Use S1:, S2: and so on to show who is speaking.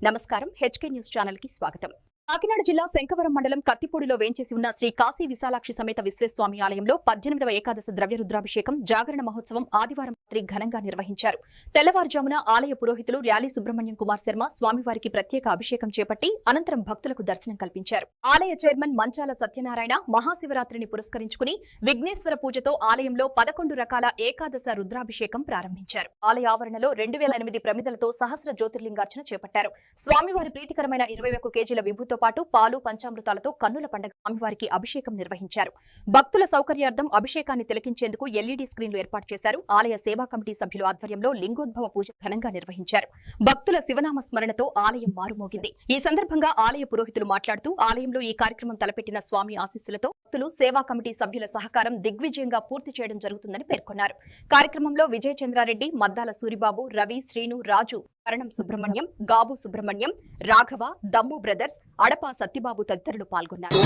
S1: నమస్కారం HK news channel కి స్వాగతం. కాకినాడ జిల్లా శంకవరం మండలం కత్తిపూడిలో వేంచేసి ఉన్న శ్రీ కాశీ విశాలాక్షి సమేత విశ్వేస్వామి ఆలయంలో 18వ ఏకాదశ ద్రవ్య రుద్రాభిషేకం జాగరణ మహోత్సవం ఆదివారం రాత్రి ఘనంగా నిర్వహించారు. తెల్లవారుజామున ఆలయ పురోహితులు ర్యాలీ సుబ్రహ్మణ్యం కుమార్ శర్మ స్వామివారికి ప్రత్యేక అభిషేకం చేపట్టి అనంతరం భక్తులకు దర్శనం కల్పించారు. ఆలయ చైర్మన్ మంచాల సత్యనారాయణ మహాశివరాత్రిని పురస్కరించుకుని విఘ్నేశ్వర పూజతో ఆలయంలో 11 రకాల ఏకాదశ రుద్రాభిషేకం ప్రారంభించారు. ఆలయ ఆవరణలో 2008 ప్రమిదలతో సహస్ర జ్యోతిర్లింగార్చన చేపట్టారు. స్వామివారి ప్రీతికరమైన 21 కేజీల విభూతో పాటు పాలు పంచామృతాలతో కన్నుల పండుగ స్వామివారికి అభిషేకం నిర్వహించారు. భక్తుల సౌకర్యార్థం అభిషేకాన్ని తిలకించేందుకు ఎల్ఈడీ స్క్రీన్లు ఏర్పాటు చేశారు. ఆలయ సేవా కమిటీ సభ్యుల ఆధ్వర్యంలో లింగోద్భవ పూజ ఘనంగా నిర్వహించారు. భక్తుల శివనామ స్మరణతో ఆలయం మారుమోగింది. ఈ సందర్భంగా ఆలయ పురోహితులు మాట్లాడుతూ ఆలయంలో ఈ కార్యక్రమం తలపెట్టిన స్వామి ఆశీస్సులతో భక్తులు సేవా కమిటీ సభ్యుల సహకారం దిగ్విజయంగా పూర్తి చేయడం జరుగుతుందని పేర్కొన్నారు. కార్యక్రమంలో విజయ చంద్రారెడ్డి, మద్దాల సూరిబాబు, రవి, శ్రీను, రాజు, కరణం సుబ్రహ్మణ్యం, గాబు సుబ్రహ్మణ్యం, రాఘవ, దమ్ము బ్రదర్స్, అడపా సత్యబాబు తదితరులు పాల్గొన్నారు.